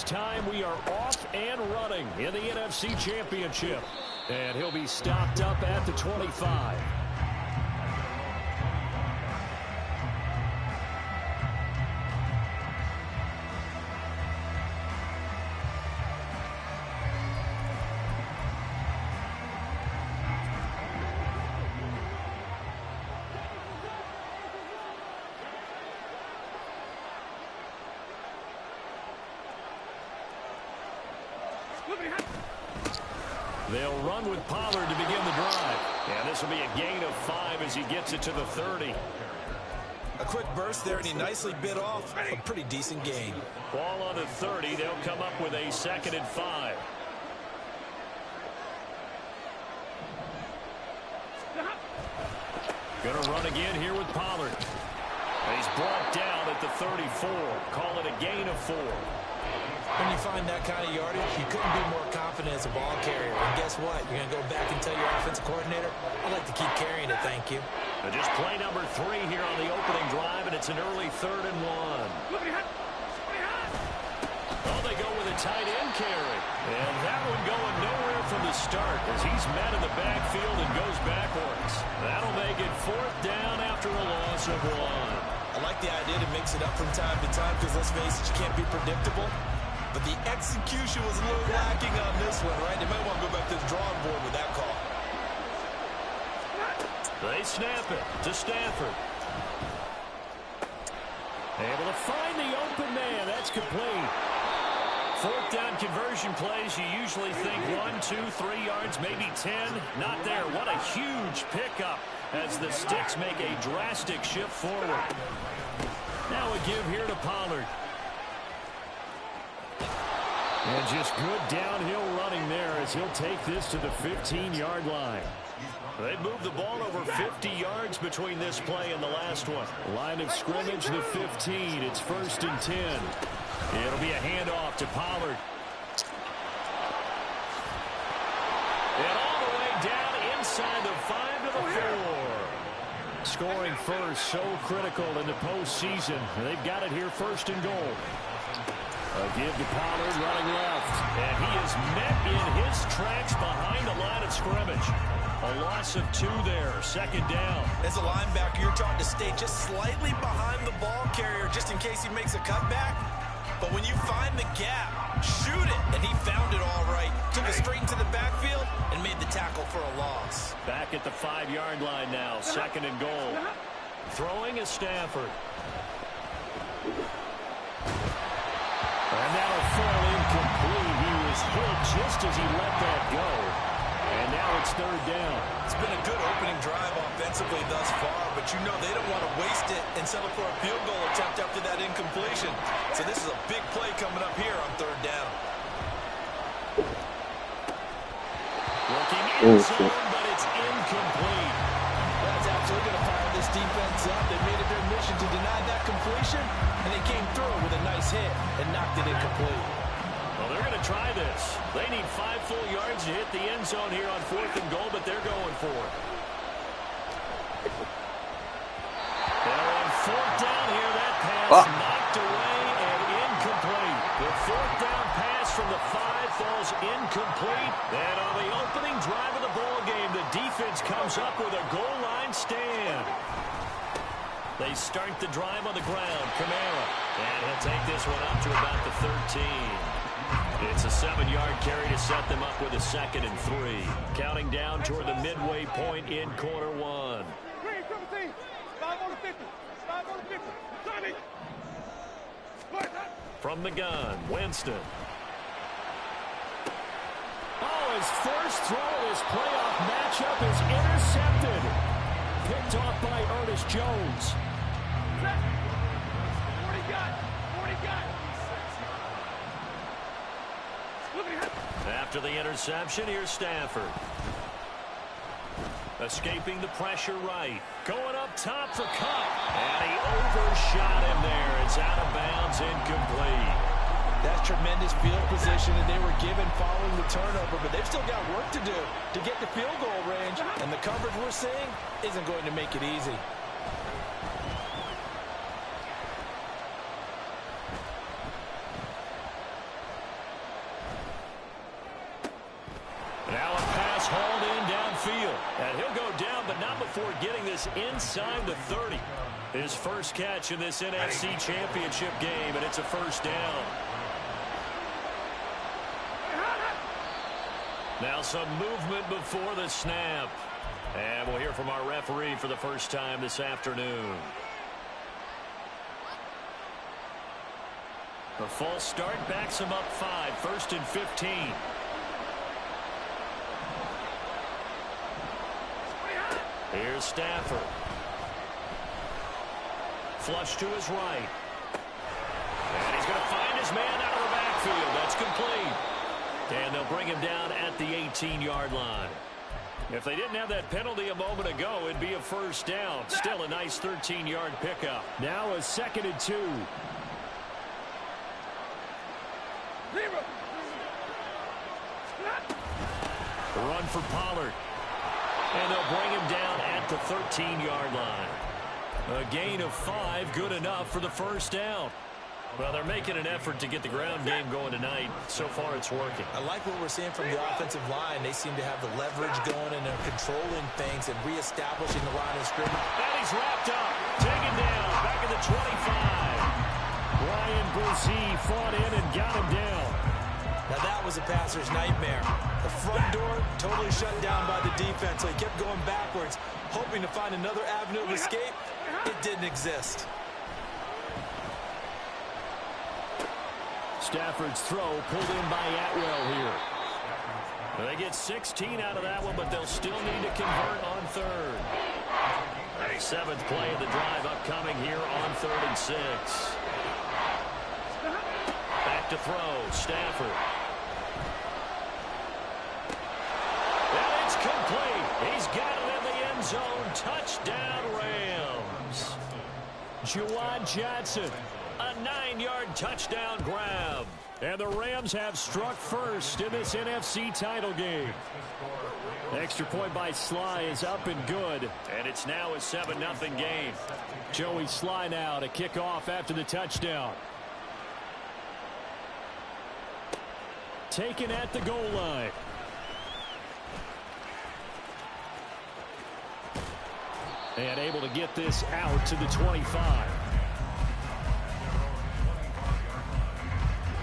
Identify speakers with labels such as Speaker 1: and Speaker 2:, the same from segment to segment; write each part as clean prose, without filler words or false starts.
Speaker 1: time we are off and running in the NFC Championship. And he'll be stopped up at the 25. They'll run with Pollard to begin the drive. And this will be a gain of 5 as he gets it to the 30.
Speaker 2: A quick burst there, and he nicely bit off a pretty decent gain.
Speaker 1: Ball on the 30. They'll come up with a 2nd and 5. Going to run again here with Pollard. He's brought down at the 34. Call it a gain of 4.
Speaker 2: When you find that kind of yardage, you couldn't be more confident as a ball carrier. And guess what? You're going to go back and tell your offensive coordinator, I'd like to keep carrying it, thank you.
Speaker 1: And just play number 3 here on the opening drive, and it's an early 3rd and 1. Oh, they go with a tight end carry. And that one going nowhere from the start as he's met in the backfield and goes backwards. That'll make it 4th down after a loss of 1.
Speaker 2: I like the idea to mix it up from time to time because, let's face it, you can't be predictable. But the execution was a little lacking on this one, right? They might want to go back to the drawing board with that call.
Speaker 1: They snap it to Stafford. Able to find the open man. That's complete. 4th down conversion plays, you usually think 1, 2, 3 yards, maybe 10. Not there. What a huge pickup as the Sticks make a drastic shift forward. Now a give here to Pollard. And just good downhill running there as he'll take this to the 15-yard line. They moved the ball over 50 yards between this play and the last one. Line of scrimmage, the 15. It's 1st and 10. It'll be a handoff to Pollard. And all the way down inside the 5 to the 4. Scoring first, so critical in the postseason. They've got it here 1st and goal. A give to Pollard running left. And he is met in his tracks behind the line of scrimmage. A loss of 2 there. 2nd down.
Speaker 2: As a linebacker, you're taught to stay just slightly behind the ball carrier just in case he makes a cutback. But when you find the gap, shoot it. And he found it all right. Took it straight into the backfield and made the tackle for a loss.
Speaker 1: Back at the 5-yard line now. 2nd and goal. Throwing is Stafford. And that'll fall incomplete. He was hit just as he let that go. And now it's 3rd down.
Speaker 2: It's been a good opening drive offensively thus far, but you know they don't want to waste it and settle for a field goal attempt after that incompletion. So this is a big play coming up here on 3rd down.
Speaker 1: Looking in zone, but it's incomplete.
Speaker 2: That's absolutely going to fire this defense up. They made it their mission to deny that completion, and they came through with a nice hit and knocked it incomplete.
Speaker 1: Well, they're going to try this. They need 5 full yards to hit the end zone here on 4th and goal, but they're going for it. They're on 4th down here. That pass knocked away and incomplete. The 4th down pass from the 5 falls incomplete. And on the opening drive of the ball game, the defense comes up with a goal line stand. They start the drive on the ground. Kamara. And he'll take this one up to about the 13. It's a 7-yard carry to set them up with a 2nd and 3. Counting down toward the midway point in quarter 1. From the gun, Winston. Oh, his first throw of his playoff matchup is intercepted. Picked off by Ernest Jones. After the interception, here's Stafford. Escaping the pressure right. Going up top for Kupp. And he overshot him there. It's out of bounds, incomplete.
Speaker 2: That's tremendous field position, and they were given following the turnover, but they've still got work to do to get the field goal range, and the coverage we're seeing isn't going to make it easy.
Speaker 1: field. And he'll go down, but not before getting this inside the 30. His first catch in this NFC Championship game, and it's a first down. Now some movement before the snap. And we'll hear from our referee for the first time this afternoon. The false start backs him up 5, 1st and 15. Here's Stafford. Flush to his right. And he's going to find his man out of the backfield. That's complete. And they'll bring him down at the 18-yard line. If they didn't have that penalty a moment ago, it'd be a first down. Still a nice 13-yard pickup. Now a 2nd and 2. The run for Pollard. And they'll bring him down at the 13-yard line. A gain of 5, good enough for the first down. Well, they're making an effort to get the ground game going tonight. So far, it's working.
Speaker 2: I like what we're seeing from the offensive line. They seem to have the leverage going, and they're controlling things and reestablishing the line of scrimmage.
Speaker 1: And he's wrapped up, taken down, back at the 25. Ryan Brzee fought in and got him down.
Speaker 2: Now, that was a passer's nightmare. The front door totally shut down by the defense, so he kept going backwards, hoping to find another avenue of escape. It didn't exist.
Speaker 1: Stafford's throw pulled in by Atwell here. They get 16 out of that one, but they'll still need to convert on 3rd. 7th play of the drive upcoming here on 3rd and 6. Back to throw, Stafford. And it's complete. He's got it in the end zone. Touchdown, Rams. Juwan Johnson. A 9-yard touchdown grab. And the Rams have struck first in this NFC title game. Extra point by Sly is up and good. And it's now a 7-0 game. Joey Sly now to kick off after the touchdown. Taken at the goal line. And able to get this out to the 25.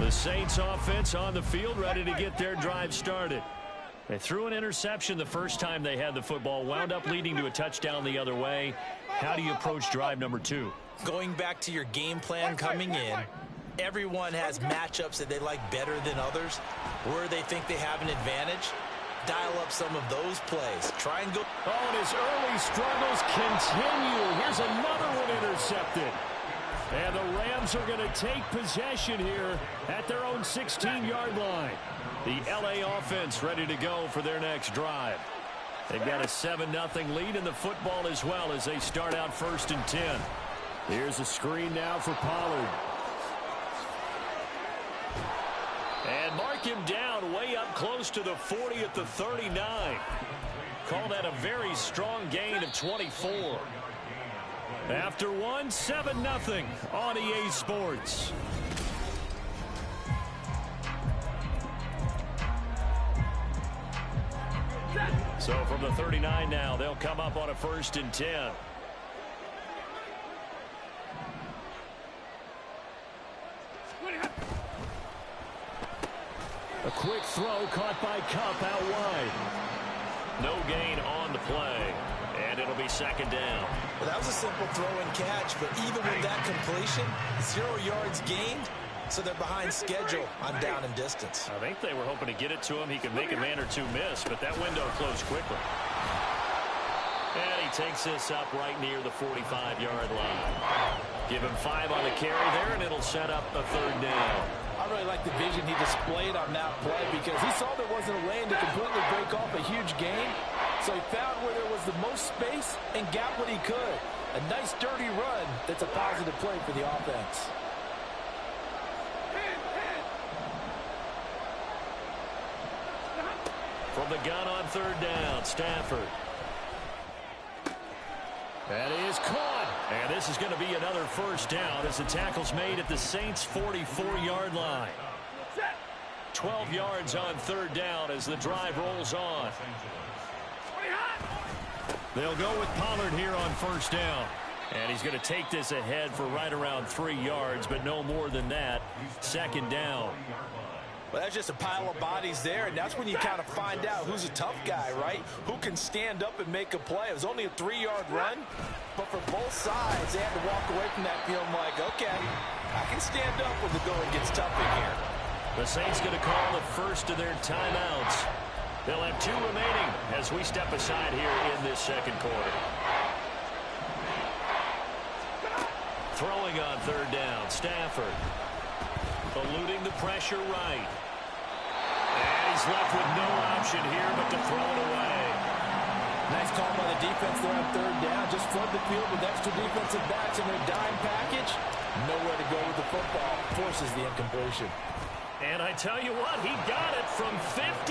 Speaker 1: The Saints offense on the field, ready to get their drive started. They threw an interception the first time they had the football, wound up leading to a touchdown the other way. How do you approach drive number 2?
Speaker 2: Going back to your game plan coming in, everyone has matchups that they like better than others, where they think they have an advantage. Dial up some of those plays. Try and go.
Speaker 1: Oh, and his early struggles continue. Here's another one intercepted. And the Rams are going to take possession here at their own 16-yard line. The LA offense ready to go for their next drive. They've got a 7-0 lead in the football as well as they start out 1st and 10. Here's a screen now for Pollard. And mark him down way up close to the 40 at the 39. Call that a very strong gain of 24. After 7-0 on EA Sports. So from the 39 now, they'll come up on a 1st and 10. A quick throw caught by Kupp out wide. No gain on the play. And it'll be 2nd down.
Speaker 2: Well, that was a simple throw and catch, but even with that completion, 0 yards gained, so they're behind schedule on down and distance.
Speaker 1: I think they were hoping to get it to him. He could make a man or two miss, but that window closed quickly. And he takes this up right near the 45-yard line. Give him 5 on the carry there, and it'll set up a 3rd down.
Speaker 3: I really like the vision he displayed on that play because he saw there wasn't a lane to completely break off a huge gain. So he found where there was the most space and got what he could. A nice dirty run that's a positive play for the offense.
Speaker 1: From the gun on 3rd down, Stafford. That is caught. And this is going to be another 1st down as the tackle's made at the Saints' 44-yard line. 12 yards on 3rd down as the drive rolls on. They'll go with Pollard here on first down. And he's going to take this ahead for right around 3 yards, but no more than that. Second down.
Speaker 3: Well, that's just a pile of bodies there, and that's when you kind of find out who's a tough guy, right? Who can stand up and make a play. It was only a 3-yard run, but for both sides, they had to walk away from that feeling like, okay, I can stand up when the going gets tough in here.
Speaker 1: The Saints going to call the first of their timeouts. They'll have 2 remaining as we step aside here in this second quarter. Throwing on third down, Stafford. Eluding the pressure right. And he's left with no option here but to throw it away.
Speaker 3: Nice call by the defense there on third down. Just flood the field with extra defensive backs in their dime package. Nowhere to go with the football. Forces the incompletion.
Speaker 1: And I tell you what, he got it from 58.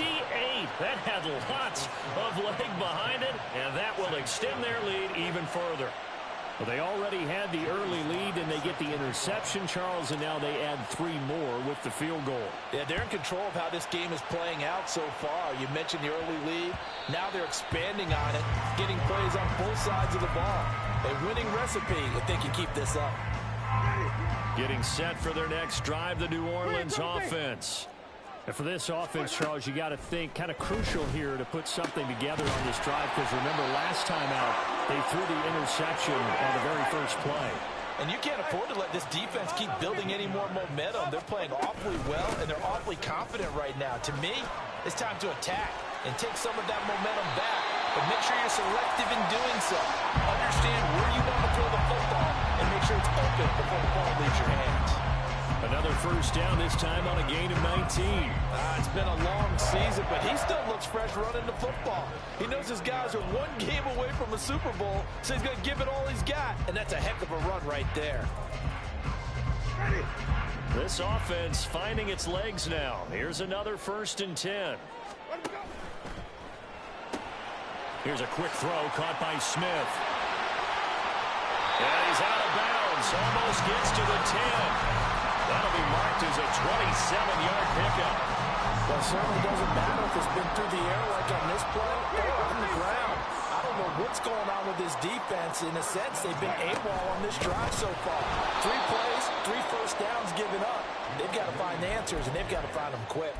Speaker 1: That had lots of leg behind it, and that will extend their lead even further. Well, they already had the early lead, and they get the interception, Charles, and now they add 3 more with the field goal.
Speaker 3: Yeah, they're in control of how this game is playing out so far. You mentioned the early lead. Now they're expanding on it, getting plays on both sides of the ball. A winning recipe if they can keep this up.
Speaker 1: Getting set for their next drive, the New Orleans offense. And for this offense, Charles, you got to think kind of crucial here to put something together on this drive, because remember last time out, they threw the interception on the very first play.
Speaker 3: And you can't afford to let this defense keep building any more momentum. They're playing awfully well, and they're awfully confident right now. To me, it's time to attack and take some of that momentum back. But make sure you're selective in doing so. Understand where you want to throw the football and make sure it's open before the ball leaves your hands.
Speaker 1: Another first down, this time on a gain of 19.
Speaker 3: It's been a long season, but he still looks fresh running the football. He knows his guys are 1 game away from a Super Bowl, so he's going to give it all he's got, and that's a heck of a run right there.
Speaker 1: This offense finding its legs now. Here's another 1st and 10. Here's a quick throw caught by Smith. And he's out of bounds. Almost gets to the 10. That'll be marked as a 27-yard pickup.
Speaker 3: Well, it certainly doesn't matter if it's been through the air like on this play or on the ground. I don't know what's going on with this defense. In a sense, they've been AWOL on this drive so far. 3 plays, 3 first downs given up. They've got to find answers, and they've got to find them quick.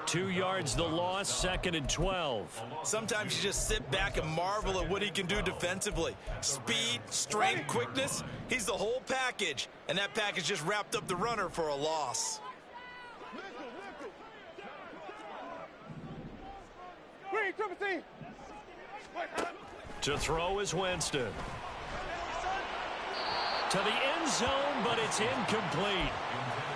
Speaker 1: 2 yards the loss, 2nd and 12.
Speaker 2: Sometimes you just sit back and marvel at what he can do defensively. Speed, strength, quickness, he's the whole package. And that package just wrapped up the runner for a loss.
Speaker 1: To throw is Winston. To the end zone, but it's incomplete.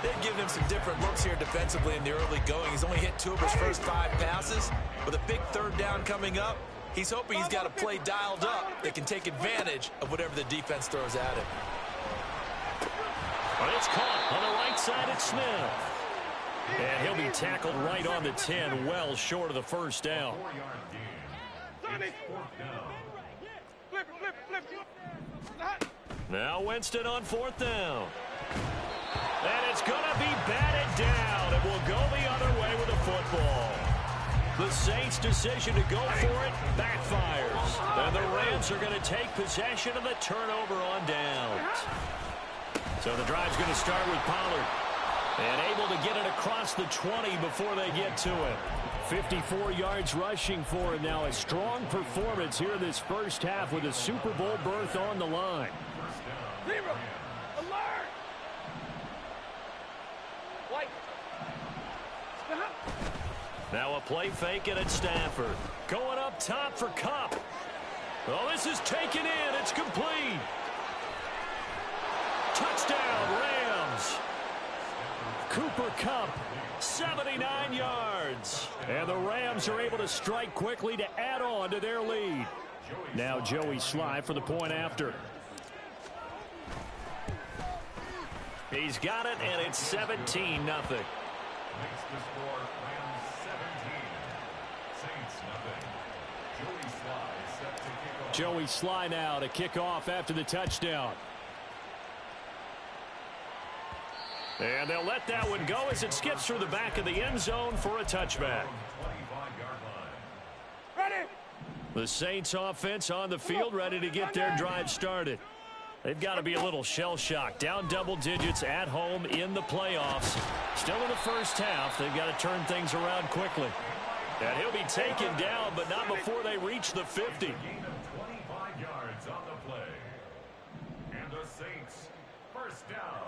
Speaker 2: They've given him some different looks here defensively in the early going. He's only hit 2 of his first 5 passes. With a big 3rd down coming up, he's hoping he's got a play dialed up that can take advantage of whatever the defense throws at him.
Speaker 1: But it's caught on the right side at Smith. And he'll be tackled right on the 10, well short of the first down. Now Winston on 4th down. And it's going to be batted down. It will go the other way with the football. The Saints' decision to go for it backfires. And the Rams are going to take possession of the turnover on downs. So the drive's going to start with Pollard. And able to get it across the 20 before they get to it. 54 yards rushing for him now. A strong performance here this first half with a Super Bowl berth on the line. Now a play fake and it's Stafford. Going up top for Kupp. Oh, this is taken in. It's complete. Touchdown, Rams. Cooper Kupp, 79 yards. And the Rams are able to strike quickly to add on to their lead. Now Joey Sly for the point after. He's got it, and it's 17-0. Joey Sly now to kick off after the touchdown. And they'll let that one go as it skips through the back of the end zone for a touchback.
Speaker 4: Ready?
Speaker 1: The Saints offense on the field, ready to get their drive started. They've got to be a little shell-shocked. Down double digits at home in the playoffs. Still in the first half. They've got to turn things around quickly. And he'll be taken down, but not before they reach the 50.
Speaker 4: 25 yards on the play. And the Saints, first down.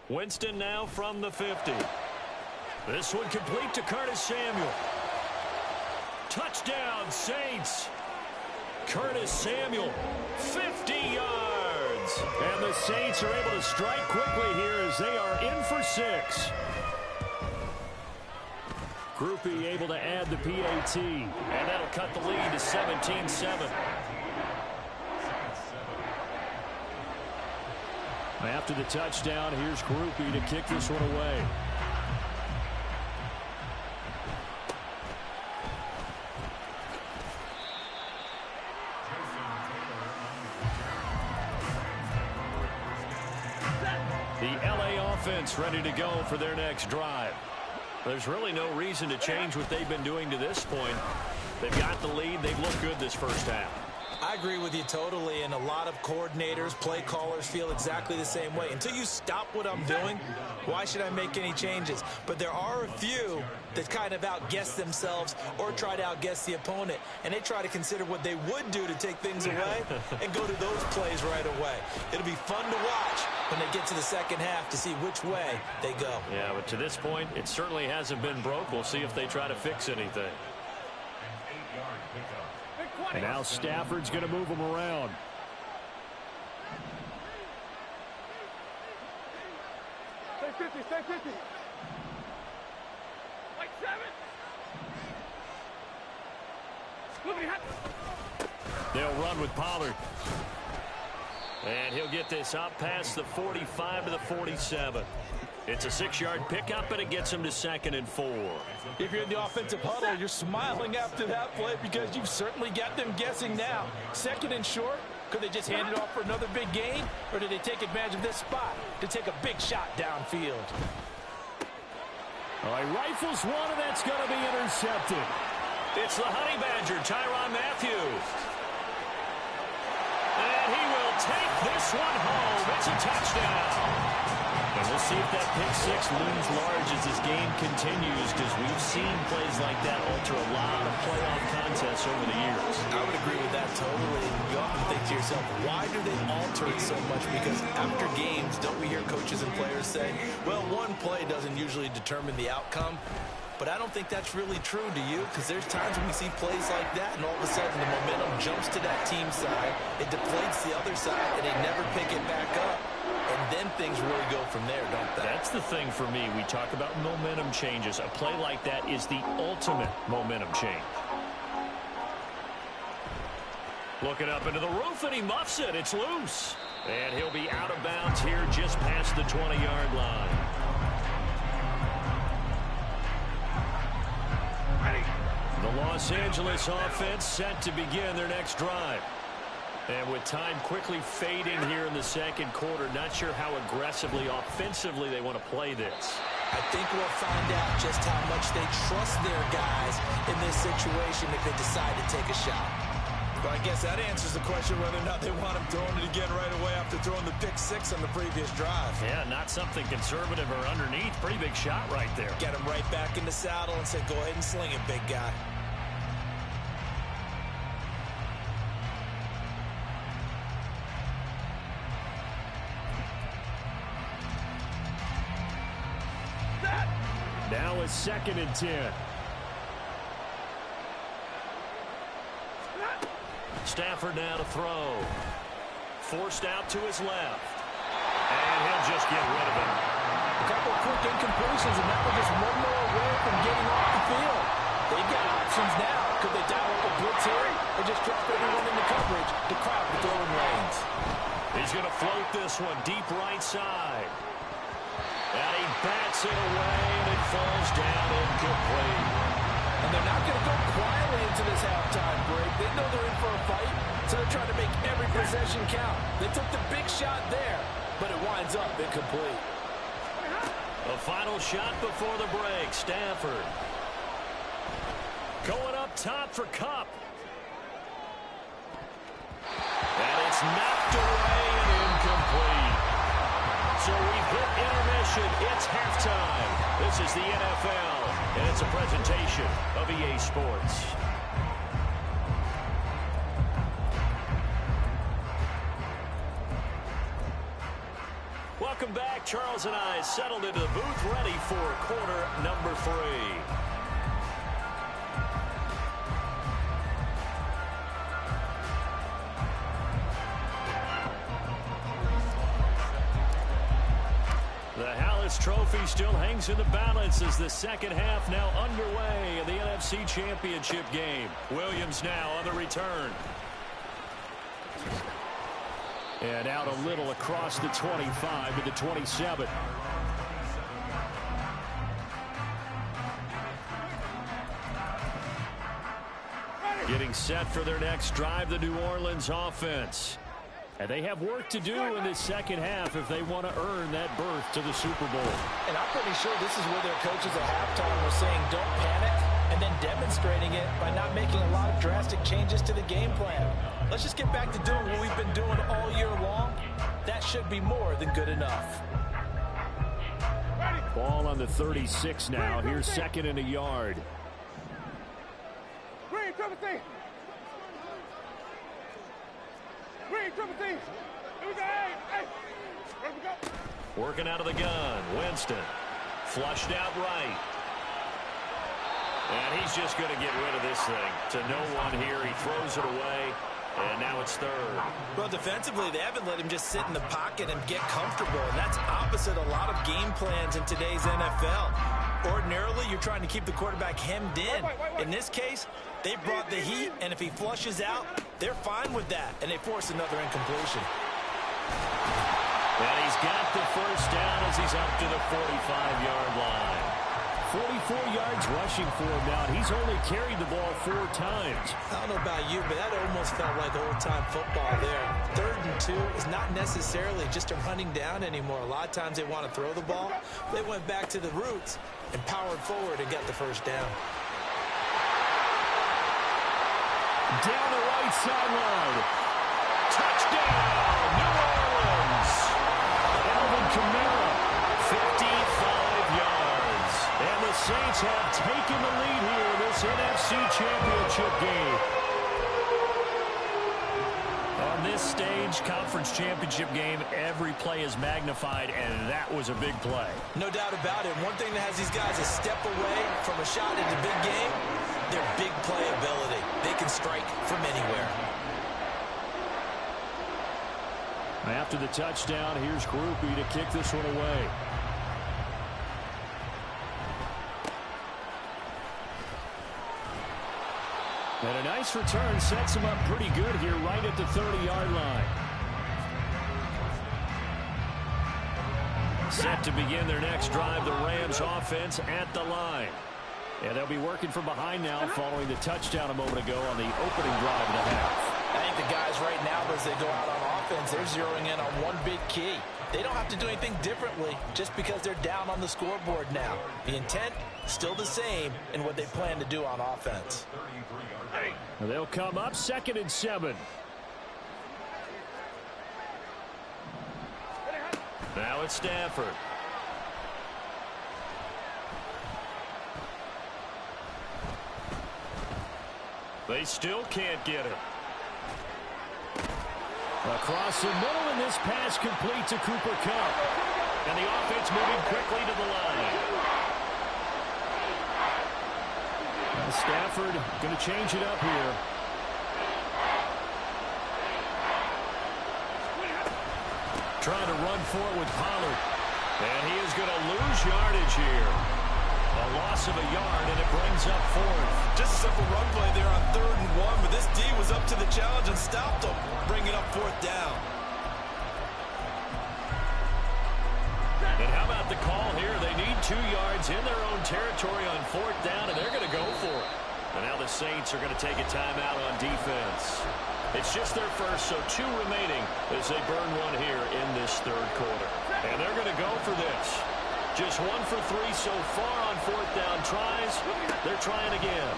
Speaker 1: Winston now from the 50. This one complete to Curtis Samuel. Touchdown, Saints. Curtis Samuel, 50 yards. And the Saints are able to strike quickly here as they are in for 6. Groupie able to add the PAT. And that'll cut the lead to 17-7. After the touchdown, here's Groupie to kick this one away. The LA offense ready to go for their next drive. There's really no reason to change what they've been doing to this point. They've got the lead. They've looked good this first half.
Speaker 2: I agree with you totally, and a lot of coordinators, play callers feel exactly the same way. Until you stop what I'm doing, why should I make any changes? But there are a few that kind of outguess themselves or try to outguess the opponent, and they try to consider what they would do to take things away and go to those plays right away. It'll be fun to watch when they get to the second half to see which way they go.
Speaker 1: Yeah, but to this point, it certainly hasn't been broke. We'll see if they try to fix anything. And now Stafford's going to move them around.
Speaker 5: Stay 50, stay 50. Like 7.
Speaker 1: They'll run with Pollard. And he'll get this up past the 45 to the 47. It's a 6-yard pickup, and it gets him to 2nd and 4.
Speaker 3: If you're in the offensive huddle, you're smiling after that play because you've certainly got them guessing now. 2nd and short, could they just hand it off for another big gain? Or did they take advantage of this spot to take a big shot downfield?
Speaker 1: All right, rifles one, and that's going to be intercepted. It's the Honey Badger, Tyrann Mathieu. And he will take this one home. It's a touchdown. And we'll see if that pick 6 looms large as this game continues, because we've seen plays like that alter a lot of playoff contests over the years.
Speaker 2: I would agree with that totally. You often think to yourself, why do they alter it so much? Because after games, don't we hear coaches and players say, well, one play doesn't usually determine the outcome. But I don't think that's really true, do you? Because there's times when we see plays like that, and all of a sudden the momentum jumps to that team side, it deflates the other side, and they never pick it back up. And then things really go from there, don't they?
Speaker 1: That's the thing for me. We talk about momentum changes. A play like that is the ultimate momentum change. Looking up into the roof, and he muffs it. It's loose. And he'll be out of bounds here just past the 20-yard line. The Los Angeles offense set to begin their next drive. And with time quickly fading here in the second quarter, not sure how aggressively, offensively they want to play this.
Speaker 2: I think we'll find out just how much they trust their guys in this situation if they decide to take a shot.
Speaker 3: Well, I guess that answers the question whether or not they want him throwing it again right away after throwing the pick 6 on the previous drive.
Speaker 1: Yeah, not something conservative or underneath. Pretty big shot right there.
Speaker 2: Get him right back in the saddle and say, go ahead and sling it, big guy.
Speaker 1: Now it's 2nd and 10. Stafford now to throw. Forced out to his left. And he'll just get rid of it.
Speaker 3: A couple of quick incompletions, and that was just one more away from getting off the field. They've got options now. Could they dial up a blitz here or just drop everyone into coverage to crowd the throwing lanes?
Speaker 1: He's going to float this one deep right side. And he bats it away, and it falls down incomplete.
Speaker 3: And they're not going to go quietly into this halftime break. They know they're in for a fight, so they're trying to make every possession count. They took the big shot there, but it winds up incomplete.
Speaker 1: A final shot before the break. Stafford going up top for Kupp. And it's knocked away and incomplete. So we've hit intermission. It's halftime. This is the NFL, and it's a presentation of EA Sports. Welcome back. Charles and I settled into the booth, ready for quarter number 3. The Hallis Trophy still hangs in the balance as the second half now underway in the NFC Championship game. Williams now on the return. And out a little across the 25 to the 27. Getting set for their next drive, the New Orleans offense. And they have work to do in this second half if they want to earn that berth to the Super Bowl.
Speaker 3: And I'm pretty sure this is where their coaches at halftime were saying don't panic, and then demonstrating it by not making a lot of drastic changes to the game plan. Let's just get back to doing what we've been doing all year long. That should be more than good enough.
Speaker 1: Ball on the 36 now. Here's second and a yard.
Speaker 5: Green, triple C. Green, triple C. Here we go. Hey. Where we go?
Speaker 1: Working out of the gun. Winston. Flushed out right. And he's just going to get rid of this thing. To no one here. He throws it away. And now it's third.
Speaker 2: Well, defensively, they haven't let him just sit in the pocket and get comfortable. And that's opposite a lot of game plans in today's NFL. Ordinarily, you're trying to keep the quarterback hemmed in. In this case, they brought the heat, and if he flushes out, they're fine with that. And they force another incompletion.
Speaker 1: And he's got the first down as he's up to the 45-yard line. 44 yards rushing for him now. He's only carried the ball 4 times.
Speaker 2: I don't know about you, but that almost felt like old-time football there. 3rd and 2 is not necessarily just a running down anymore. A lot of times they want to throw the ball. They went back to the roots and powered forward and got the first down.
Speaker 1: Down the right sideline. Touchdown, New Orleans. Alvin Kamara, 55 yards. And the Saints have taken the lead here in this NFC Championship game. On this stage, Conference Championship game, every play is magnified, and that was a big play.
Speaker 2: No doubt about it. One thing that has these guys a step away from a shot in the big game, their big play ability. They can strike from anywhere.
Speaker 1: After the touchdown, here's Groupie to kick this one away. And a nice return sets him up pretty good here right at the 30-yard line. Set to begin their next drive, the Rams offense at the line. And they'll be working from behind now following the touchdown a moment ago on the opening drive of the half.
Speaker 3: I think the guys right now, as they go out on offense, they're zeroing in on one big key. They don't have to do anything differently just because they're down on the scoreboard now. The intent, still the same in what they plan to do on offense.
Speaker 1: They'll come up 2nd and 7. Now it's Stafford. They still can't get it. Across the middle, and this pass complete to Cooper Kupp. And the offense moving quickly to the line. Stafford going to change it up here. Trying to run for it with Pollard. And he is going to lose yardage here. A loss of a yard, and it brings up 4th.
Speaker 2: Just a simple run play there on 3rd and 1, but this D was up to the challenge and stopped them, bringing up 4th down.
Speaker 1: And how about the call here? They need 2 yards in their own territory on 4th down, and they're going to go for it. And now the Saints are going to take a timeout on defense. It's just their first, so 2 remaining as they burn one here in this 3rd quarter. And they're going to go for this. Just 1 for 3 so far on 4th down tries. They're trying again.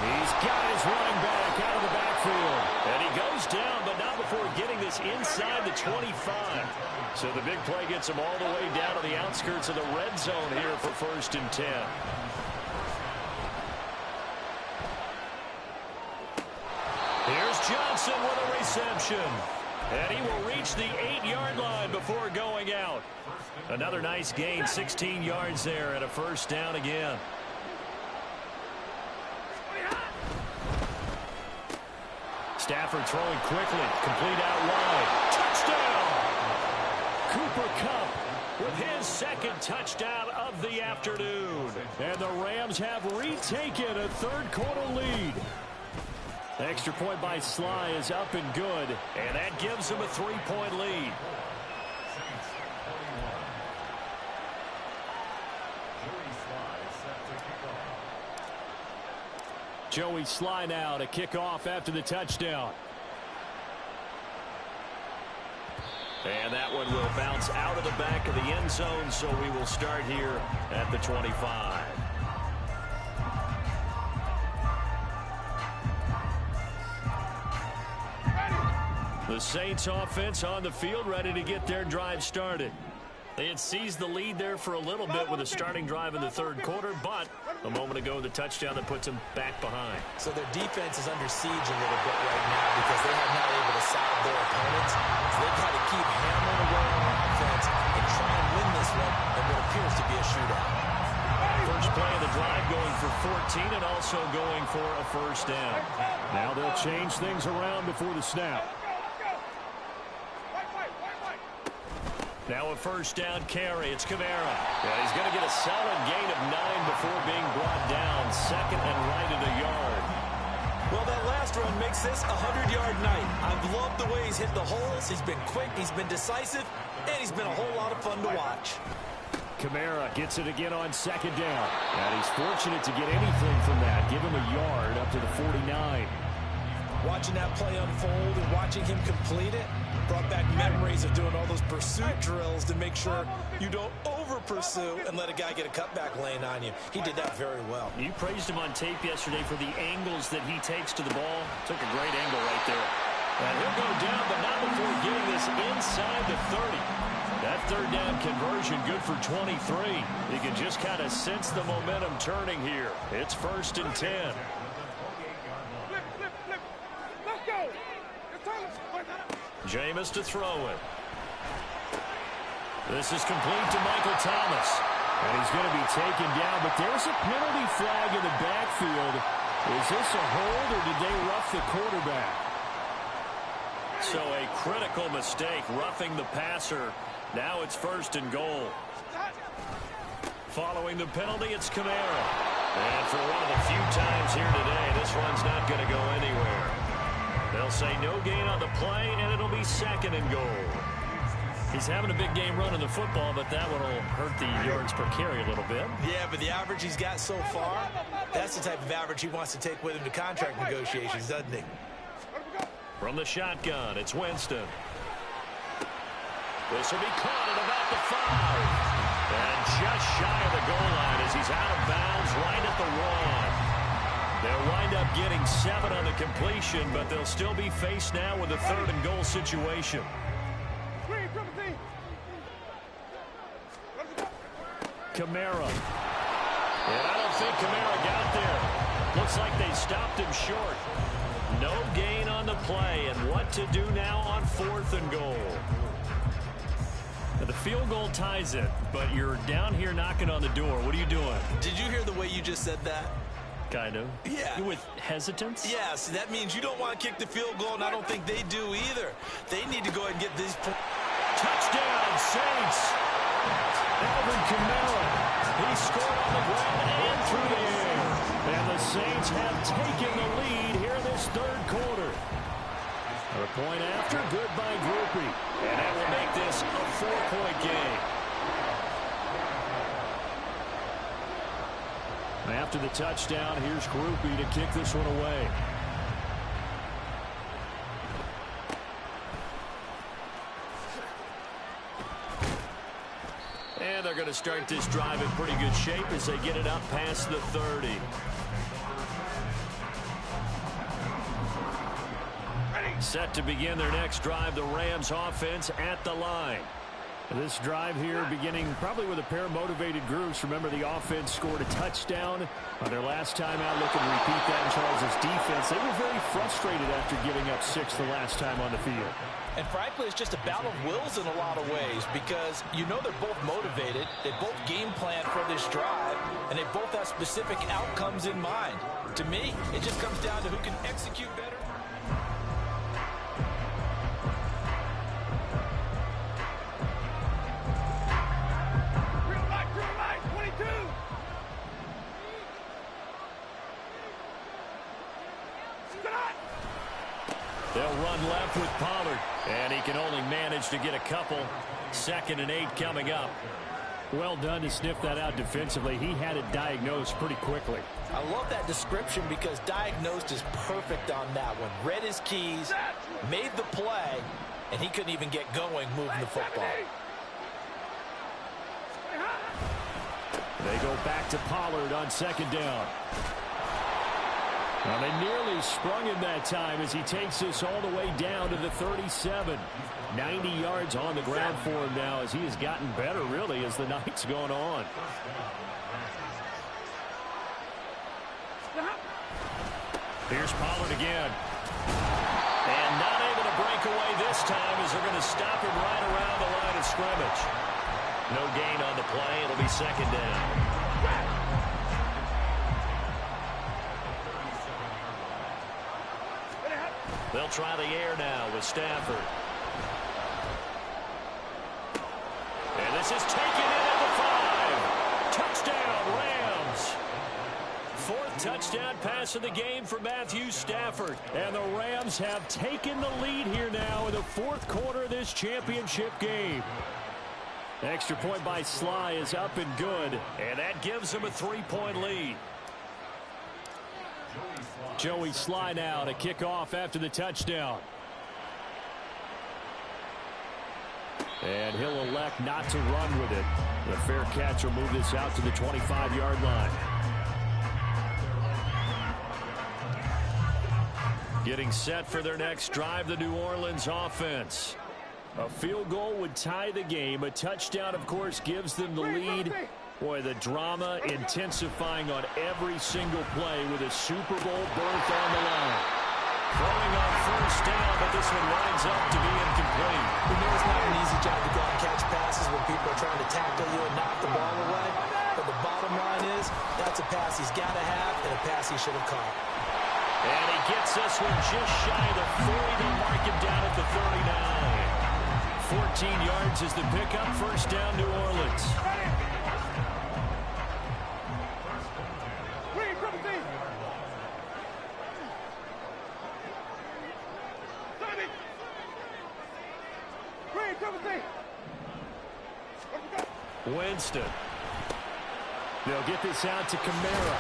Speaker 1: He's got his running back out of the backfield. And he goes down, but not before getting this inside the 25. So the big play gets him all the way down to the outskirts of the red zone here for 1st and 10. Here's Johnson with a reception. And he will reach the 8-yard line before going out. Another nice gain, 16 yards there, and a 1st down again. Stafford throwing quickly, complete out wide. Touchdown! Cooper Kupp with his 2nd touchdown of the afternoon. And the Rams have retaken a 3rd quarter lead. Extra point by Sly is up and good, and that gives them a 3-point lead. Joey Sly now to kick off after the touchdown. And that one will bounce out of the back of the end zone, so we will start here at the 25. The Saints offense on the field, ready to get their drive started. They had seized the lead there for a little bit with a starting drive in the 3rd quarter, but a moment ago the touchdown that puts them back behind.
Speaker 3: So their defense is under siege a little bit right now because they have not able to solve their opponents. So they've got to keep hammering away on offense and try and win this one in what appears to be a shootout.
Speaker 1: First play of the drive going for 14 and also going for a 1st down. Now they'll change things around before the snap. Now a 1st down carry. It's Kamara. Yeah, he's going to get a solid gain of 9 before being brought down. 2nd and right at a yard.
Speaker 3: Well, that last run makes this a 100-yard night. I've loved the way he's hit the holes. He's been quick, he's been decisive, and he's been a whole lot of fun to watch.
Speaker 1: Kamara gets it again on 2nd down. And he's fortunate to get anything from that. Give him a yard up to the 49.
Speaker 3: Watching that play unfold and watching him complete it brought back memories of doing all those pursuit drills to make sure you don't over-pursue and let a guy get a cutback lane on you. He did that very well.
Speaker 1: You praised him on tape yesterday for the angles that he takes to the ball. Took a great angle right there. And he'll go down, but not before getting this inside the 30. That 3rd down conversion good for 23. You can just kind of sense the momentum turning here. It's 1st and 10.
Speaker 5: Let's go.
Speaker 1: Jameis to throw it. This is complete to Michael Thomas. And he's going to be taken down, but there's a penalty flag in the backfield. Is this a hold or did they rough the quarterback? So a critical mistake, roughing the passer. Now it's 1st and goal. Following the penalty, it's Kamara. And for one of the few times here today, this one's not going to go anywhere. They'll say no gain on the play, and it'll be 2nd and goal. He's having a big game running the football, but that one will hurt the yards per carry a little bit.
Speaker 3: Yeah, but the average he's got so far, that's the type of average he wants to take with him to contract negotiations, doesn't he?
Speaker 1: From the shotgun, it's Winston. This will be caught at about the 5. And just shy of the goal line as he's out of bounds right at the 1. They'll wind up getting 7 on the completion, but they'll still be faced now with a 3rd and goal situation. Kamara. And I don't think Kamara got there. Looks like they stopped him short. No gain on the play, and what to do now on 4th and goal. Now the field goal ties it, but you're down here knocking on the door. What are you doing?
Speaker 3: Did you hear the way you just said that?
Speaker 1: Kind of.
Speaker 3: Yeah.
Speaker 1: With hesitance?
Speaker 3: Yes, that means you don't want to kick the field goal, and I don't think they do either. They need to go ahead and get these points.
Speaker 1: Touchdown, Saints! Alvin Kamara. He scored on the ground and through the air. And the Saints have taken the lead here in this 3rd quarter. A point after, good by Groupie. And that will make this a 4-point game. After the touchdown, here's Groupie to kick this one away. going to start this drive in pretty good shape as they get it up past the 30. Set to begin their next drive, the Rams offense at the line.
Speaker 6: This drive here beginning probably with a pair of motivated groups. Remember, the offense scored a touchdown on their last time out. Looking to repeat that in Charles' defense. They were very frustrated after giving up 6 the last time on the field.
Speaker 3: And frankly, it's just a battle of wills in a lot of ways because you know they're both motivated. They both game plan for this drive, and they both have specific outcomes in mind. To me, it just comes down to who can execute better.
Speaker 1: They'll run left with Pollard, and he can only manage to get a couple. 2nd and 8 coming up.
Speaker 6: Well done to sniff that out defensively. He had it diagnosed pretty quickly.
Speaker 3: I love that description because diagnosed is perfect on that one. Read his keys, made the play, and he couldn't even get going moving the football.
Speaker 6: They go back to Pollard on 2nd down. Well, they nearly sprung him that time as he takes this all the way down to the 37. 90 yards on the ground for him now as he has gotten better, really, as the night's gone on.
Speaker 1: Here's Pollard again. And not able to break away this time as they're going to stop him right around the line of scrimmage. No gain on the play. It'll be 2nd down. They'll try the air now with Stafford. And this is taken in at the 5. Touchdown, Rams. 4th touchdown pass of the game for Matthew Stafford. And the Rams have taken the lead here now in the 4th quarter of this championship game.
Speaker 6: Extra point by Sly is up and good.
Speaker 1: And that gives them a 3-point lead.
Speaker 6: Joey Sly now to kick off after the touchdown. And he'll elect not to run with it. The fair catch will move this out to the 25-yard line.
Speaker 1: Getting set for their next drive, the New Orleans offense.
Speaker 6: A field goal would tie the game. A touchdown, of course, gives them the lead. Boy, the drama intensifying on every single play with a Super Bowl berth on the line.
Speaker 1: Throwing on 1st down, but this one winds up to be incomplete.
Speaker 3: We know it's not an easy job to go out and catch passes when people are trying to tackle you and knock the ball away. But the bottom line is, that's a pass he's got to have and a pass he should have caught.
Speaker 1: And he gets this one just shy of the 40 to mark him down at the 39. 14 yards is the pickup. 1st down, New Orleans. Winston.
Speaker 6: They'll get this out to Kamara.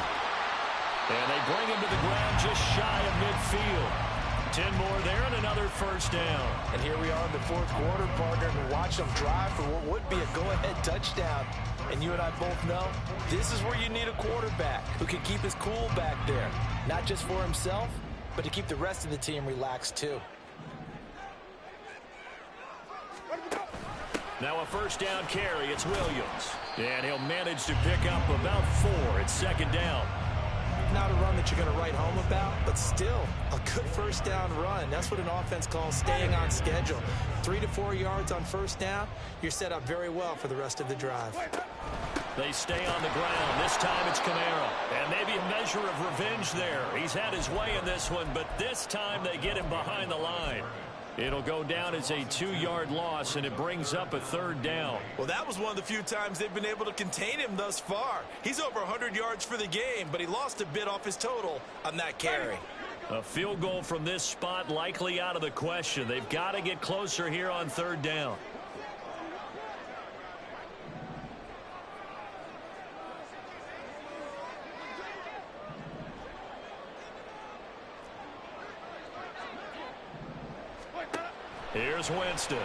Speaker 1: And they bring him to the ground just shy of midfield. 10 more there and another 1st down.
Speaker 3: And here we are in the 4th quarter, partner, and watch them drive for what would be a go-ahead touchdown. And you and I both know this is where you need a quarterback who can keep his cool back there. Not just for himself, but to keep the rest of the team relaxed too.
Speaker 1: Now a 1st down carry. It's Williams. And he'll manage to pick up about 4 at 2nd down.
Speaker 3: Not a run that you're going to write home about, but still a good 1st down run. That's what an offense calls staying on schedule. 3 to 4 yards on 1st down. You're set up very well for the rest of the drive.
Speaker 1: They stay on the ground. This time it's Kamara. And maybe a measure of revenge there. He's had his way in this one, but this time they get him behind the line. It'll go down as a 2-yard loss, and it brings up a 3rd down.
Speaker 2: Well, that was one of the few times they've been able to contain him thus far. He's over 100 yards for the game, but he lost a bit off his total on that carry.
Speaker 1: A field goal from this spot likely out of the question. They've got to get closer here on 3rd down. Here's Winston.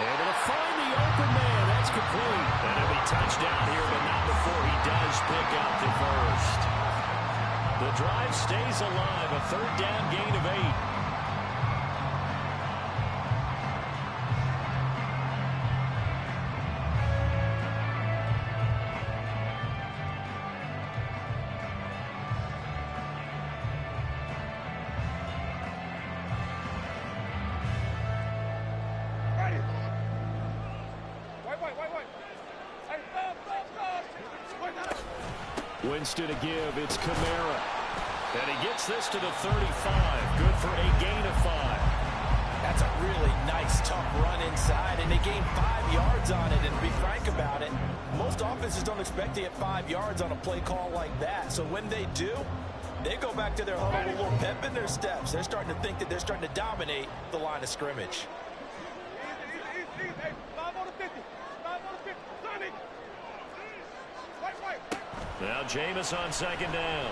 Speaker 6: Able to find the open man. That's complete.
Speaker 1: And he'll be touchdown here, but not before he does pick up the first. The drive stays alive. A third down gain of 8.
Speaker 6: Winston to give. It's Kamara.
Speaker 1: And he gets this to the 35. Good for a gain of 5.
Speaker 3: That's a really nice, tough run inside, and they gained 5 yards on it. And to be frank about it, most offenses don't expect to get 5 yards on a play call like that. So when they do, they go back to their huddle with a little pep in their steps. They're starting to think that they're starting to dominate the line of scrimmage.
Speaker 5: Easy. Hey, 5 on the 50. 5 on the 50. Sonny. Wait.
Speaker 1: Now Jameis on second down.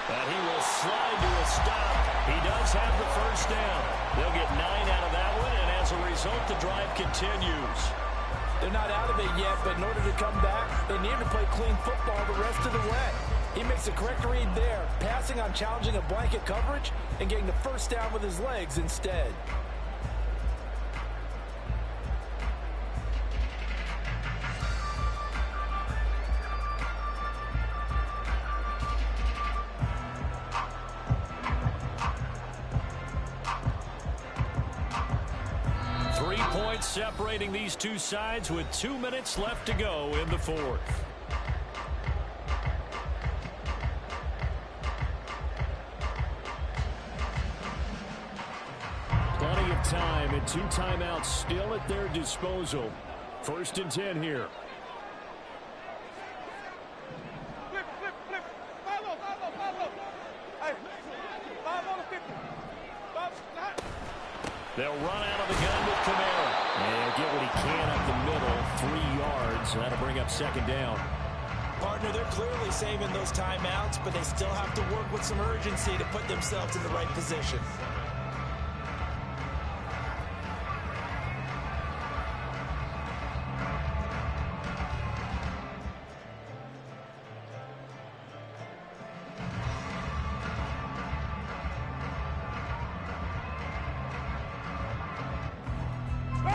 Speaker 1: And he will slide to a stop. He does have the first down. They'll get 9 out of that one, and as a result, the drive continues.
Speaker 3: They're not out of it yet, but in order to come back, they need to play clean football the rest of the way. He makes a correct read there, passing on challenging a blanket coverage and getting the first down with his legs instead.
Speaker 1: Separating these two sides with 2 minutes left to go in the fourth.
Speaker 6: Plenty of time and 2 timeouts still at their disposal. 1st and 10 here.
Speaker 5: Flip. Follow. Hey, 5 on the 50. 5,
Speaker 1: They'll run out of the gun with Kamara.
Speaker 6: And he'll get what he can up the middle, 3 yards. That'll bring up 2nd down.
Speaker 2: Partner, they're clearly saving those timeouts, but they still have to work with some urgency to put themselves in the right position.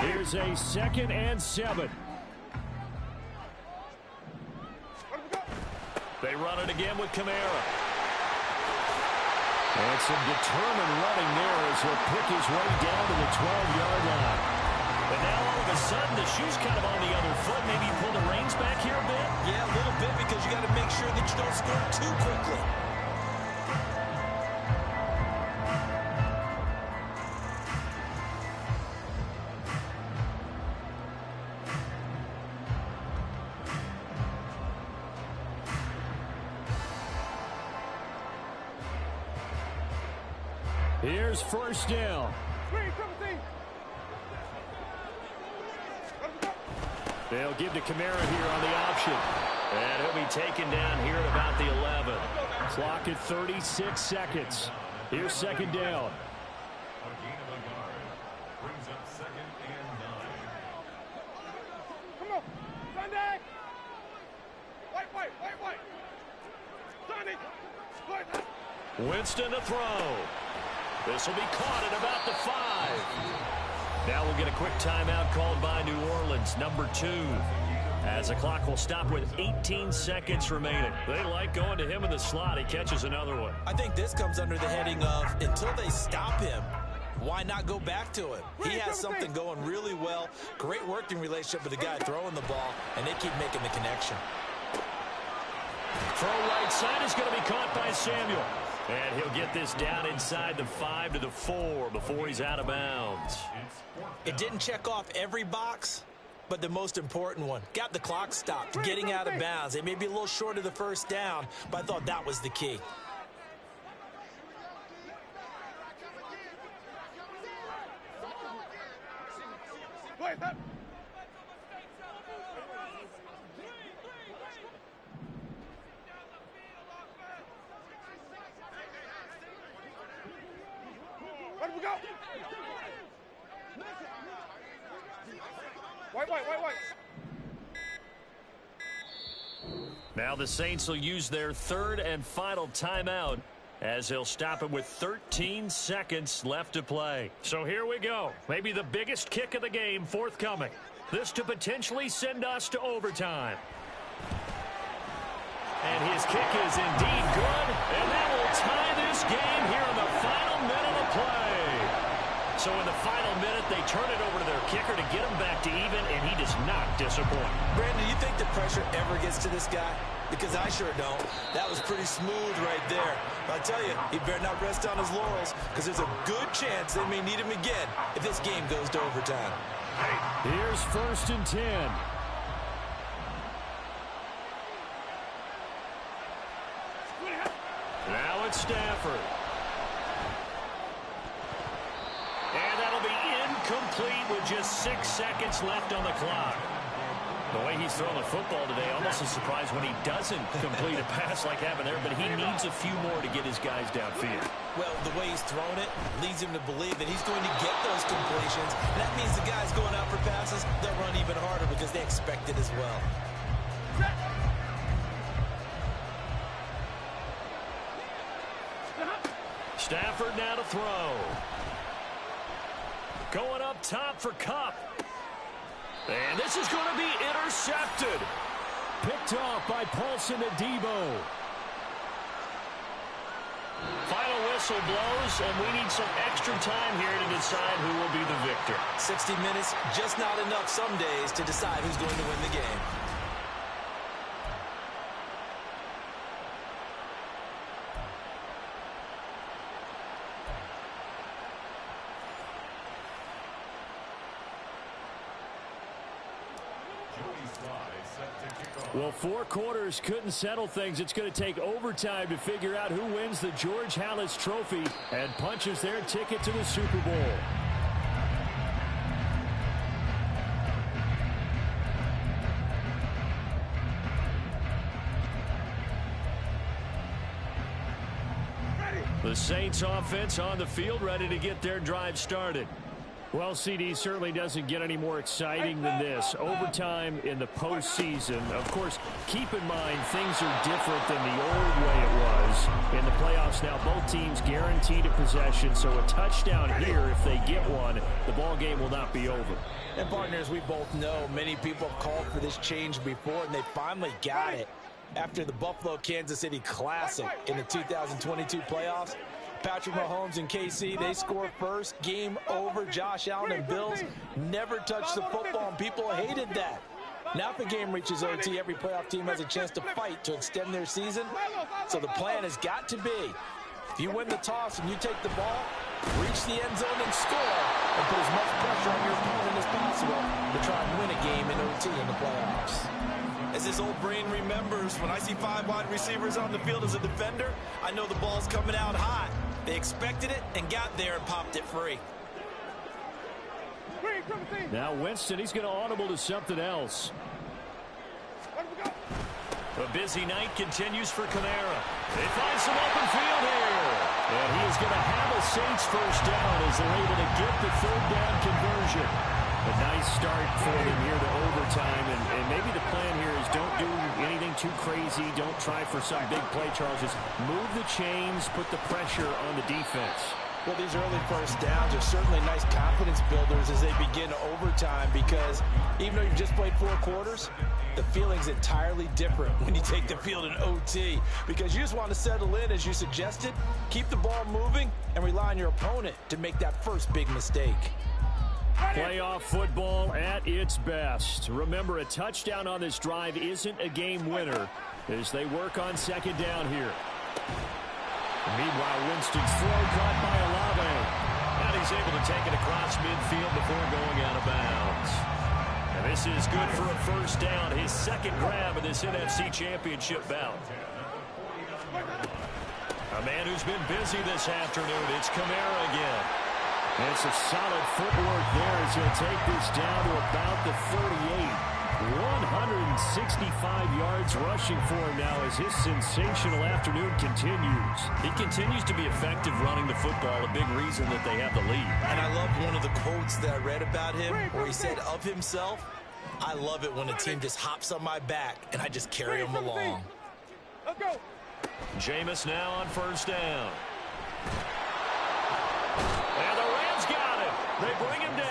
Speaker 6: Here's a 2nd and 7.
Speaker 1: They run it again with Kamara.
Speaker 6: And some determined running there as he'll pick his way down to the 12-yard line.
Speaker 1: But now all of a sudden the shoe's kind of on the other foot. Maybe you pull the reins back here a bit?
Speaker 2: Yeah, a little bit, because you got to make sure that you don't score too quickly.
Speaker 6: Here's 1st down. They'll give to Kamara here on the option.
Speaker 1: And he'll be taken down here at about the 11.
Speaker 6: Clock at 36 seconds. Here's 2nd down.
Speaker 4: A gain of a yard brings up 2nd and 9.
Speaker 5: Come on, Sunday. Wait. Sunday.
Speaker 1: Winston to throw. This will be caught at about the 5. Now we'll get a quick timeout called by New Orleans, number 2. As the clock will stop with 18 seconds remaining. They like going to him in the slot. He catches another one.
Speaker 2: I think this comes under the heading of, until they stop him, why not go back to him? He has something going really well. Great working relationship with the guy throwing the ball, and they keep making the connection.
Speaker 1: Throw right side is going to be caught by Samuel. And he'll get this down inside the 5 to the 4 before he's out of bounds.
Speaker 2: It didn't check off every box, but the most important one. Got the clock stopped, getting out of bounds. They may be a little short of the first down, but I thought that was the key.
Speaker 5: White.
Speaker 1: Now the Saints will use their third and final timeout as he'll stop it with 13 seconds left to play. So here we go. Maybe the biggest kick of the game forthcoming. This to potentially send us to overtime. And his kick is indeed good. And that will tie this game here in the final minute of play. So in the final minute, they turn it over to their kicker to get him back to even, and he does not disappoint.
Speaker 2: Brandon, do you think the pressure ever gets to this guy? Because I sure don't. That was pretty smooth right there. But I tell you, he better not rest on his laurels, because there's a good chance they may need him again if this game goes to overtime.
Speaker 6: Here's 1st and 10.
Speaker 1: Now it's Stafford. And that'll be incomplete with just 6 seconds left on the clock. The way he's throwing the football today, almost a surprise when he doesn't complete a pass like happened there, but he needs a few more to get his guys downfield.
Speaker 2: Well, the way he's thrown it leads him to believe that he's going to get those completions. And that means the guys going out for passes, they'll run even harder because they expect it as well.
Speaker 1: Stafford now to throw. Going up top for Kupp. And this is going to be intercepted.
Speaker 6: Picked off by Paulson Adebo.
Speaker 1: Final whistle blows, and we need some extra time here to decide who will be the victor.
Speaker 2: 60 minutes, just not enough some days to decide who's going to win the game.
Speaker 6: Well, 4 quarters couldn't settle things. It's going to take overtime to figure out who wins the George Halas Trophy and punches their ticket to the Super Bowl. The Saints offense on the field, ready to get their drive started. Well, CD, certainly doesn't get any more exciting than this. Overtime in the postseason. Of course, keep in mind things are different than the old way it was. In the playoffs now, both teams guaranteed a possession, so a touchdown here, if they get one, the ball game will not be over.
Speaker 3: And partners, we both know many people have called for this change before, and they finally got it after the Buffalo-Kansas City Classic in the 2022 playoffs. Patrick Mahomes and KC, they score first. Game over. Josh Allen and Bills never touched the football, and people hated that. Now if the game reaches OT, every playoff team has a chance to fight to extend their season. So the plan has got to be, if you win the toss and you take the ball, reach the end zone and score, and put as much pressure on your opponent as possible to try and win a game in OT in the playoffs.
Speaker 2: As this old brain remembers, when I see 5 wide receivers on the field as a defender, I know the ball's coming out hot. They expected it and got there and popped it free.
Speaker 6: Now Winston, he's going to audible to something else.
Speaker 1: A busy night continues for Kamara. They find some open field here. And he is going to have a Saints first down as they're able to get the 3rd down conversion. A nice start for them here to overtime, and maybe the plan here is don't do anything too crazy. Don't try for some big play, Charles. Just move the chains, put the pressure on the defense.
Speaker 3: Well, these early first downs are certainly nice confidence builders as they begin overtime, because even though you've just played 4 quarters, the feeling's entirely different when you take the field in OT, because you just want to settle in, as you suggested, keep the ball moving, and rely on your opponent to make that first big mistake.
Speaker 6: Playoff football at its best. Remember, a touchdown on this drive isn't a game winner as they work on 2nd down here. Meanwhile, Winston's throw caught by Olave.
Speaker 1: And he's able to take it across midfield before going out of bounds. And this is good for a first down, his 2nd grab of this NFC Championship bout. A man who's been busy this afternoon, it's Kamara again.
Speaker 6: And it's a solid footwork there as he'll take this down to about the 38. 165 yards rushing for him now as his sensational afternoon continues.
Speaker 1: He continues to be effective running the football, a big reason that they have the lead.
Speaker 2: And I love one of the quotes that I read about him where he said of himself, "I love it when a team just hops on my back and I just carry them along."
Speaker 5: Let's go.
Speaker 1: Jameis now on first down. And the Rams got him. They bring him down.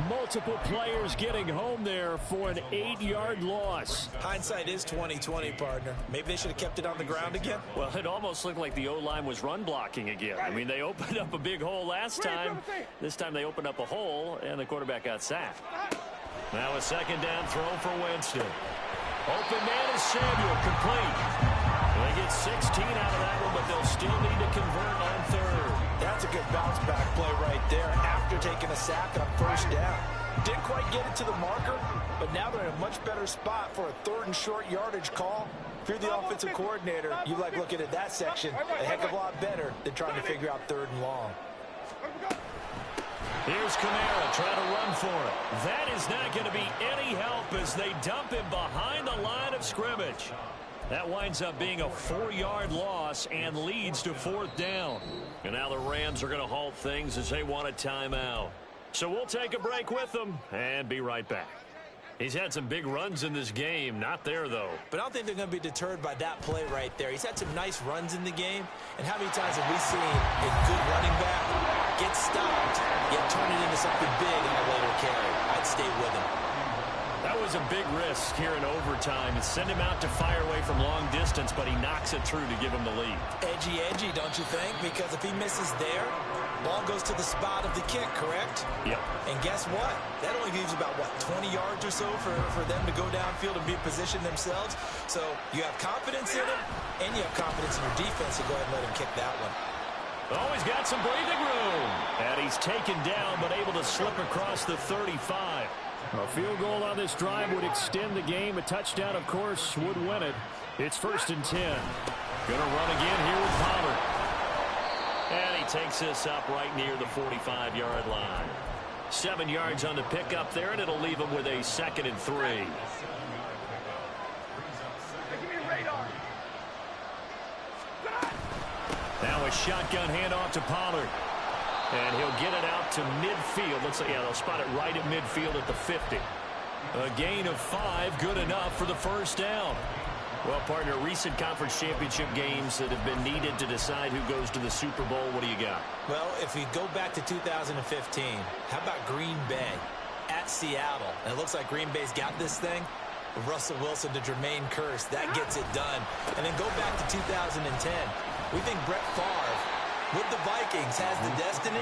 Speaker 6: Multiple players getting home there for an 8-yard loss.
Speaker 2: Hindsight is 20/20, partner. Maybe they should have kept it on the ground again.
Speaker 1: Well, it almost looked like the O-line was run blocking again. I mean, they opened up a big hole last time. This time they opened up a hole, and the quarterback got sacked. Now a second down throw for Winston. Open man is Samuel, complete. They get 16 out of that one, but they'll still need to convert on third.
Speaker 2: That's a good bounce back play right there after taking a sack on first down. Didn't quite get it to the marker, but now they're in a much better spot for a 3rd and short yardage call. If you're the offensive coordinator, you like looking at that section a heck of a lot better than trying to figure out 3rd and long.
Speaker 1: Here's Kamara trying to run for it. That is not going to be any help as they dump him behind the line of scrimmage. That winds up being a 4-yard loss and leads to 4th down. And now the Rams are going to halt things as they want a timeout. So we'll take a break with them and be right back. He's had some big runs in this game. Not there, though.
Speaker 2: But I don't think they're going to be deterred by that play right there. He's had some nice runs in the game. And how many times have we seen a good running back get stopped, yet turn it into something big on a later carry? I'd stay with him.
Speaker 1: That was a big risk here in overtime. It sent him out to fire away from long distance, but he knocks it through to give him the lead.
Speaker 2: Edgy, don't you think? Because if he misses there, ball goes to the spot of the kick, correct?
Speaker 1: Yep.
Speaker 2: And guess what? That only leaves about, 20 yards or so for them to go downfield and be positioned themselves. So you have confidence in him, and you have confidence in your defense to go ahead and let him kick that one.
Speaker 1: Oh, he's got some breathing room. And he's taken down, but able to slip across the 35.
Speaker 6: A field goal on this drive would extend the game. A touchdown, of course, would win it. It's 1st and 10.
Speaker 1: Going to run again here with Pollard. And he takes this up right near the 45-yard line. 7 yards on the pickup there, and it'll leave him with a 2nd and 3.
Speaker 5: Hey, give me a radar.
Speaker 1: Now a shotgun handoff to Pollard. And he'll get it out to midfield. Looks like, they'll spot it right at midfield at the 50. A gain of 5, good enough for the 1st down. Well, partner, recent conference championship games that have been needed to decide who goes to the Super Bowl. What do you got?
Speaker 2: Well, if we go back to 2015, how about Green Bay at Seattle? And it looks like Green Bay's got this thing. Russell Wilson to Jermaine Kearse, that gets it done. And then go back to 2010. We think Brett Favre with the Vikings has the destiny,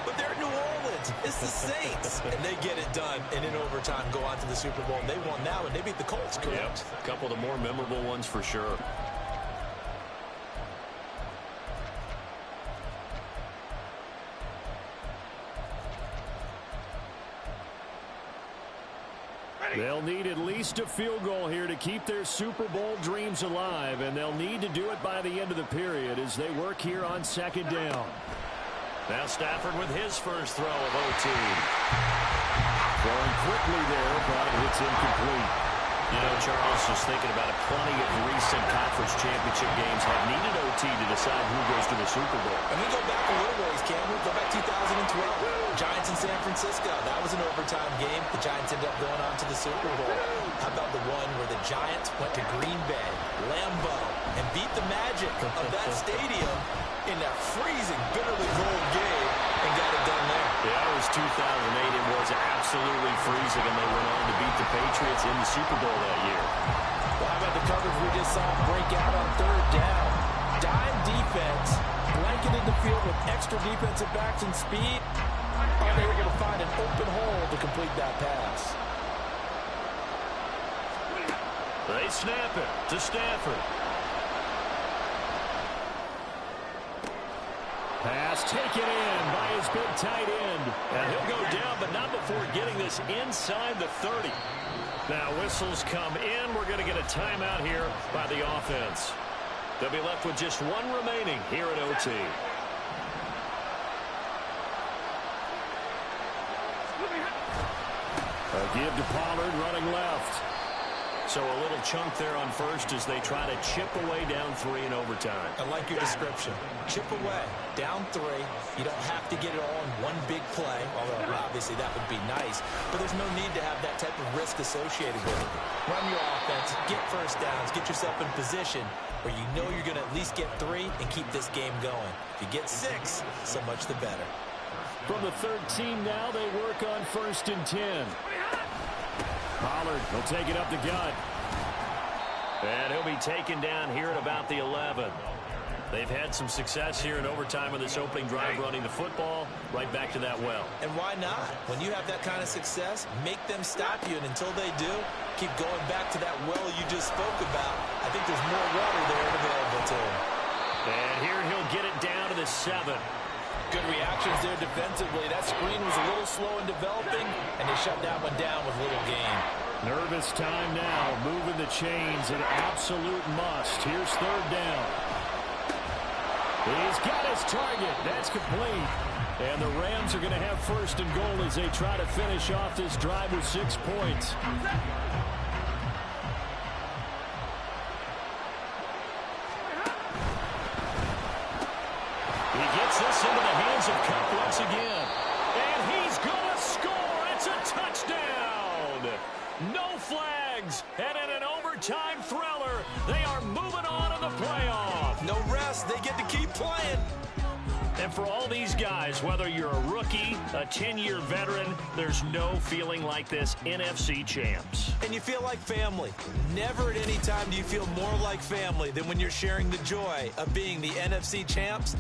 Speaker 2: but they're New Orleans. It's the Saints. And they get it done, and in overtime go on to the Super Bowl. And they won now, and they beat the Colts, correct?
Speaker 1: Yep. A couple of the more memorable ones for sure.
Speaker 6: They'll need at least a field goal here to keep their Super Bowl dreams alive, and they'll need to do it by the end of the period as they work here on 2nd down.
Speaker 1: Now Stafford with his first throw of OT.
Speaker 6: Throwing quickly there, but it's incomplete.
Speaker 1: You know, Charles, just thinking about it, plenty of recent conference championship games have needed OT to decide who goes to the Super Bowl.
Speaker 2: And we go back a little ways, Cam. We go back 2012. Giants in San Francisco. That was an overtime game. The Giants ended up going on to the Super Bowl. How about the one where the Giants went to Green Bay, Lambeau, and beat the magic of that stadium in that freezing, bitterly cold game and got it done there?
Speaker 1: Yeah, it was 2008. It was absolutely freezing, and they went on to beat the Patriots in the Super Bowl that year.
Speaker 3: Well, how about the coverage we just saw break out on 3rd down? Dime defense, blanketed the field with extra defensive backs and speed. And they were going to find an open hole to complete that pass.
Speaker 1: They snap it to Stafford.
Speaker 6: Pass taken in by his big tight end.
Speaker 1: And he'll go down, but not before getting this inside the 30. Now whistles come in. We're going to get a timeout here by the offense. They'll be left with just one remaining here at OT.
Speaker 6: A They'll give to Pollard running left.
Speaker 1: So a little chunk there on first as they try to chip away down 3 in overtime.
Speaker 2: I like your description. Chip away, down 3. You don't have to get it all in one big play, although obviously that would be nice. But there's no need to have that type of risk associated with it. Run your offense, get first downs, get yourself in position where you know you're going to at least get 3 and keep this game going. If you get 6, so much the better.
Speaker 6: From the 13 now, they work on 1st and 10. Pollard will take it up the gut.
Speaker 1: And he'll be taken down here at about the 11. They've had some success here in overtime with this opening drive running the football right back to that well.
Speaker 2: And why not? When you have that kind of success, make them stop you. And until they do, keep going back to that well you just spoke about. I think there's more water there available to him.
Speaker 1: And here he'll get it down to the 7.
Speaker 3: Good reactions there defensively. That screen was a little slow in developing, and they shut that one down with little gain.
Speaker 6: Nervous time now, moving the chains, an absolute must. Here's 3rd down. He's got his target. That's complete. And the Rams are going to have 1st and goal as they try to finish off this drive with 6 points.
Speaker 1: This into the hands of Kupp once again. And he's going to score. It's a touchdown. No flags. And in an overtime thriller, they are moving on in the playoff.
Speaker 2: No rest. They get to keep playing.
Speaker 1: And for all these guys, whether you're a rookie, a 10-year veteran, there's no feeling like this NFC champs.
Speaker 2: And you feel like family. Never at any time do you feel more like family than when you're sharing the joy of being the NFC champs.